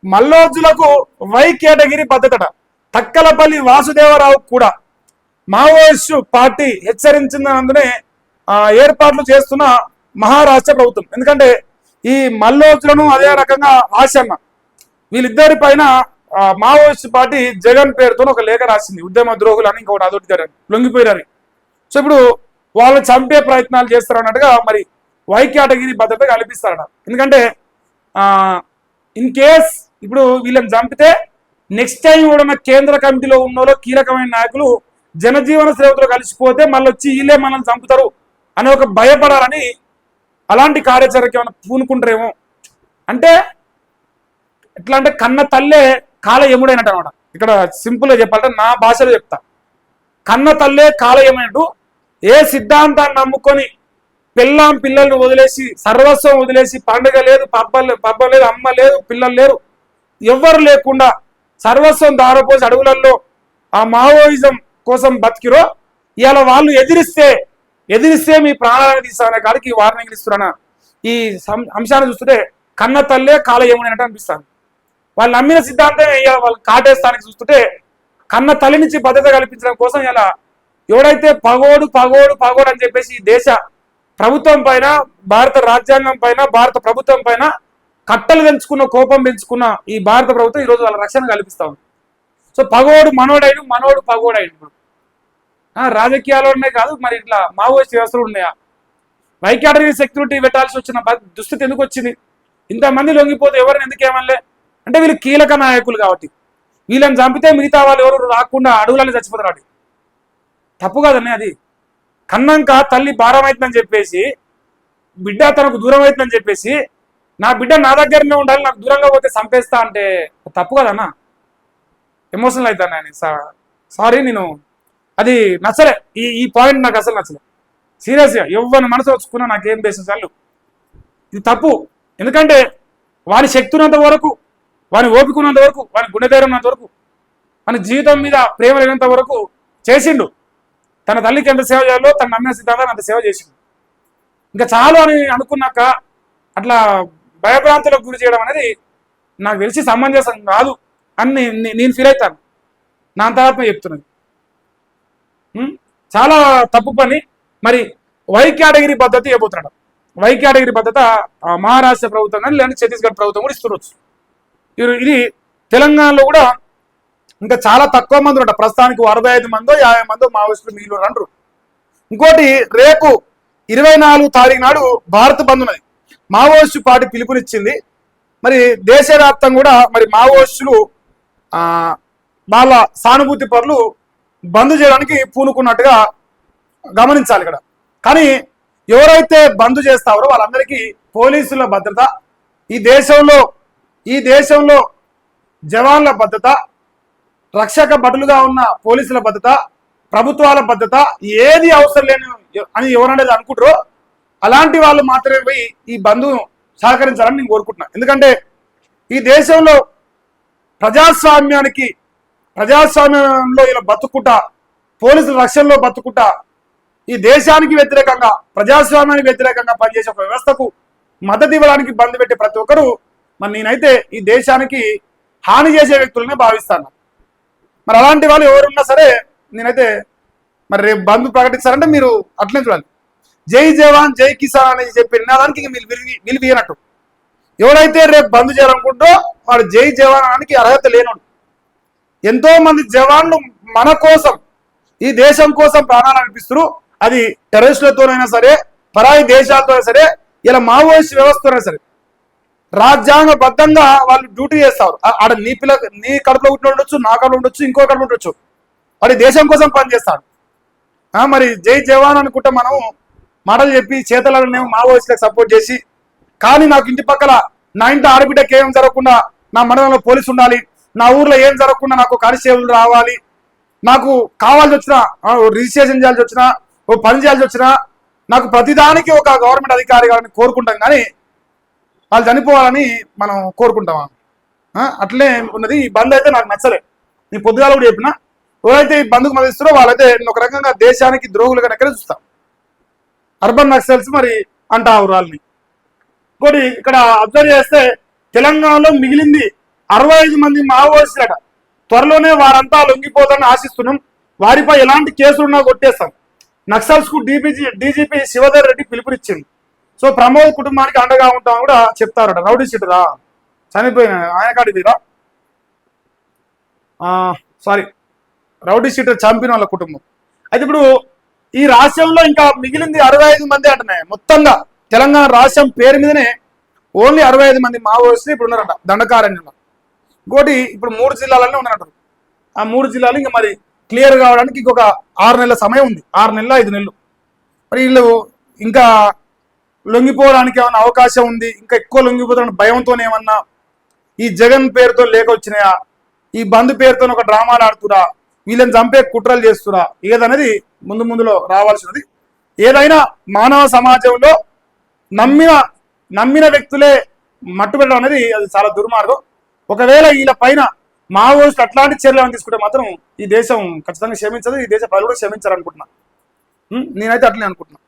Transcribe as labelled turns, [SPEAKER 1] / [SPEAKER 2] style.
[SPEAKER 1] మల్లోజులకు why category పద్ధతట. Takkalapalli Vasudevarao కూడా Maoist party హెచ్చరించినందునే ఏర్పాట్లు చేస్తున్న మహారాష్ట్ర ప్రభుత్వం. ఎందుకంటే ఈ మల్లోజులను అదే రకంగా ఆశన్న వీళ్ళిద్దరి పైన మావోయిస్టు పార్టీ జగన్ పేరుతో ఒక లేఖ రాసింది. ఉద్యమ ద్రోహులు అని ఇంకొకటి అదొకటి లొంగిపోయారని. సో ఇప్పుడు వాళ్ళు చంపే ప్రయత్నాలు చేస్తారు అన్నట్టుగా మరి వై కేటగిరీ భద్రత కల్పిస్తారట. ఎందుకంటే ఇన్ కేస్ ఇప్పుడు వీళ్ళని చంపితే నెక్స్ట్ టైం కూడా కేంద్ర కమిటీలో ఉన్న కీలకమైన నాయకులు జనజీవన సేవకులు కలిసిపోతే మళ్ళీ వచ్చి వీళ్ళే మనల్ని చంపుతారు అని ఒక భయపడాలని అలాంటి కార్యాచరణకి ఏమైనా పూనుకుంటారేమో. అంటే ఎట్లా అంటే కన్న తల్లే కాల యముడైనట్టు అనమాట. ఇక్కడ సింపుల్గా చెప్పాలంటే నా భాషలో చెప్తా, కన్న తల్లే కాల యముడైనట్టు. ఏ సిద్ధాంతాన్ని నమ్ముకొని పిల్లల్ని వదిలేసి సర్వస్వం వదిలేసి పండుగ లేదు, పబ్బం లేదు, అమ్మ లేదు, పిల్లలు లేరు, ఎవ్వరు లేకుండా సర్వస్వం దారపోసి అడవులలో ఆ మావోయిజం కోసం బతికిరో ఇవాళ వాళ్ళు ఎదిరిస్తే మీ ప్రాణాలను తీస్తానే కాడికి వార్నింగ్ ఇస్తున్నా. ఈ అంశాన్ని చూస్తుంటే కన్న తల్లే కాల యముడైనట్టు అనిపిస్తాను. వాళ్ళు నమ్మిన సిద్ధాంతం వాళ్ళు కాటేస్తానికి చూస్తుంటే కన్న తల్లి నుంచి భద్రత కల్పించడం కోసం ఇలా ఎవడైతే పగోడు అని చెప్పేసి దేశ ప్రభుత్వం పైన, భారత రాజ్యాంగం పైన, భారత ప్రభుత్వం పైన కట్టలు పెంచుకున్న, కోపం పెంచుకున్న ఈ భారత ప్రభుత్వం ఈరోజు వాళ్ళ రక్షణ కల్పిస్తా ఉంది. సో పగోడు మనోడు పగోడైన రాజకీయాల్లోనే కాదు మరి ఇట్లా మావోయిస్ట్ వ్యవస్థలు ఉన్నాయా? వై కేటగిరీ సెక్యూరిటీ పెట్టాల్సి వచ్చిన దుస్థితి ఎందుకు వచ్చింది? ఇంతమంది లొంగిపోతే ఎవరిని ఎందుకు ఏమనలే అంటే వీళ్ళు కీలక నాయకులు కాబట్టి. వీళ్ళని చంపితే మిగతా వాళ్ళు ఎవరు రాకుండా అడవులలో చచ్చిపోతారు. వాటి తప్పు కాదన్నీ. అది కన్నంక తల్లి భారం అవుతుందని చెప్పేసి, బిడ్డ తనకు దూరం అవుతుందని చెప్పేసి, నా బిడ్డ నా దగ్గరనే ఉండాలి, నాకు దూరంగా పోతే చంపేస్తా అంటే తప్పు కదన్నా. ఎమోషనల్ అవుతాను నేను. సారీ, నేను అది నచ్చలే. ఈ పాయింట్ నాకు అసలు నచ్చలే. సీరియస్గా ఎవరిని మనసు వచ్చుకున్నా నాకేం బేసిస్ చాలు. ఇది తప్పు. ఎందుకంటే వాని శక్తి ఉన్నంత వరకు, వాని ఓపిక ఉన్నంత వరకు, వాని గుండె ధైర్యం ఉన్నంత వరకు, వాని జీవితం మీద ప్రేమ లేనంత వరకు చేసిండు. తన తల్లికి ఎంత సేవ చేయాలో తన నమ్మిన సిద్ధాంతాన్ని అంత సేవ చేసిండు. ఇంకా చాలు అని అనుకున్నాక అట్లా భయభ్రాంతులకు గురి చేయడం అనేది నాకు తెలిసి సమంజసం కాదు అని నేను ఫీల్ అవుతాను. నా అంతరాత్మ చెప్తున్నది. చాలా తప్పు పని. మరి వై కేటగిరీ పద్ధతి ఇవ్వబోతున్నాడు. వై కేటగిరీ పద్ధత మహారాష్ట్ర ప్రభుత్వం కానీ లేదంటే ఛత్తీస్గఢ్ ప్రభుత్వం కూడా ఇస్తుండొచ్చు. ఇది తెలంగాణలో కూడా ఇంకా చాలా తక్కువ మంది ఉంటారు. ప్రస్తుతానికి 65 మందో 50 మందో మావోయిస్టులు మిగిలి అంటారు. ఇంకోటి, రేపు 24 తారీఖు నాడు భారత్ బంద్ ఉన్నది. మావోయిస్టు పార్టీ పిలుపునిచ్చింది. మరి దేశవ్యాప్తంగా కూడా మరి మావోయిస్టులు వాళ్ళ సానుభూతి పరులు బంద్ చేయడానికి పూనుకున్నట్టుగా గమనించాలి ఇక్కడ. కానీ ఎవరైతే బంద్ చేస్తారో వాళ్ళందరికీ పోలీసుల భద్రత, ఈ దేశంలో జవాన్ల భద్రత, రక్షక భటులుగా ఉన్న పోలీసుల భద్రత, ప్రభుత్వాల భద్రత ఏది అవసరం లేని అని ఎవరనేది అనుకుంటారో అలాంటి వాళ్ళు మాత్రమే పోయి ఈ బంధును సహకరించాలని నేను కోరుకుంటున్నా. ఎందుకంటే ఈ దేశంలో ప్రజాస్వామ్యంలో ఇలా బతుకుతా, పోలీసుల రక్షణలో బతుకుతా, ఈ దేశానికి వ్యతిరేకంగా, ప్రజాస్వామ్యానికి వ్యతిరేకంగా పనిచేసే ఒక వ్యవస్థకు మద్దతు ఇవ్వడానికి బంద్ పెట్టే ప్రతి ఒక్కరూ మరి నేనైతే ఈ దేశానికి హాని చేసే వ్యక్తులనే భావిస్తాను. మరి అలాంటి వాళ్ళు ఎవరున్నా సరే నేనైతే మరి రేపు బంద్ ప్రకటిస్తారంటే మీరు అట్లే చూడాలి. జై జవాన్ జై కిసాన్ అని చెప్పి నినాదానికి మీరు విలువీయనట్టు. ఎవరైతే రేపు బంద్ చేయాలనుకుంటో వాడు జై జవాన్ అనడానికి అర్హత లేనోడు. ఎంతో మంది జవాన్లు మన కోసం, ఈ దేశం కోసం ప్రాణాలు అర్పిస్తారు. అది టెర్రరిస్టులతోనైనా సరే, పరాయి దేశాలతోనైనా సరే, ఇలా మావోయిస్ట్ వ్యవస్థతోనైనా సరే రాజ్యాంగబద్ధంగా వాళ్ళు డ్యూటీ చేస్తారు. ఆడ నీ కడుపులో పుట్టిన ఉండొచ్చు, నా కడుపులో ఉండొచ్చు, ఇంకో కడుపులో ఉండొచ్చు. వాడి దేశం కోసం పనిచేస్తాడు. మరి జై జవాన్ అనుకుంటే మనం మాటలు చెప్పి చేతలనేమో మావోయిస్టులకు సపోర్ట్ చేసి, కానీ నాకు ఇంటి పక్కల నా ఇంటి ఆడబిడ్డకి ఏం జరగకుండా నా మండలంలో పోలీసు ఉండాలి, నా ఊర్లో ఏం జరగకుండా నాకు కానిస్టేబుల్ రావాలి, నాకు కావాల్సి వచ్చినా రిజిస్ట్రేషన్ చేయాల్సి వచ్చినా, ఓ పని చేయాల్సి వచ్చినా నాకు ప్రతిదానికి ఒక గవర్నమెంట్ అధికారి కావాలని కోరుకుంటాం. కానీ వాళ్ళు చనిపోవాలని మనం కోరుకుంటామా? అట్లే ఉన్నది. ఈ బంద్ అయితే నాకు నచ్చలే. నేను పొద్దుగాల కూడా చెప్పిన, ఎవరైతే ఈ బంద్కు మద్దతిస్తారో వాళ్ళైతే ఒక రకంగా దేశానికి ద్రోహులుగా ఎక్కడ చూస్తాం. అర్బన్ నక్సల్స్ మరి అంటారు వాళ్ళని. ఇంకోటి ఇక్కడ అబ్జర్వ్ చేస్తే తెలంగాణలో మిగిలింది 65 మంది మావోయిస్టులట. త్వరలోనే వారంతా లొంగిపోతారని ఆశిస్తున్నాం. వారిపై ఎలాంటి కేసులున్నా కొట్టేస్తాం. నక్సల్స్ కు డీజీపీ శివధర్ రెడ్డి పిలుపునిచ్చింది. సో ప్రమోద్ కుటుంబానికి అండగా ఉంటామని కూడా చెప్తారట. రౌడీ షీటరా చనిపోయిన ఆయన కాడి వీరా సారీ రౌడీ షీటర్ చంపిన వాళ్ళ కుటుంబం. అయితే ఇప్పుడు ఈ రాష్ట్రంలో ఇంకా మిగిలింది 65 మంది అంటనే. మొత్తంగా తెలంగాణ రాష్ట్రం పేరు మీదనే ఓన్లీ 65 మంది మావోయిస్టులు ఇప్పుడు ఉన్నారట దండకారణ్యంలో. ఇంకోటి ఇప్పుడు 3 జిల్లాలనే ఉన్నారట. ఆ 3 జిల్లాలు ఇంకా మరి క్లియర్ కావడానికి ఇంకొక 6 నెలల సమయం ఉంది. 6 నెలలు 5 నెలలు. మరి వీళ్ళు ఇంకా లొంగిపోవడానికి ఏమన్నా అవకాశం ఉంది? ఇంకా ఎక్కువ లొంగిపోతారని భయంతో ఏమన్నా ఈ జగన్ పేరుతో లేక వచ్చినాయా? ఈ బంద్ పేరుతో ఒక డ్రామాలు ఆడుతురా? వీళ్ళని చంపే కుట్రలు చేస్తురా? ఏదనేది ముందులో రావాల్సినది. ఏదైనా మానవ సమాజంలో నమ్మిన వ్యక్తులే మట్టుబెట్టడం అనేది అది చాలా దుర్మార్గం. ఒకవేళ వీళ్ళ పైన మావోయిస్టులు అట్లాంటి చర్యలు తీసుకుంటే మాత్రం ఈ దేశం ఖచ్చితంగా క్షమించదు. ఈ దేశ ప్రజలు కూడా క్షమించారు అనుకుంటున్నా. నేనైతే అట్లనే అనుకుంటున్నా.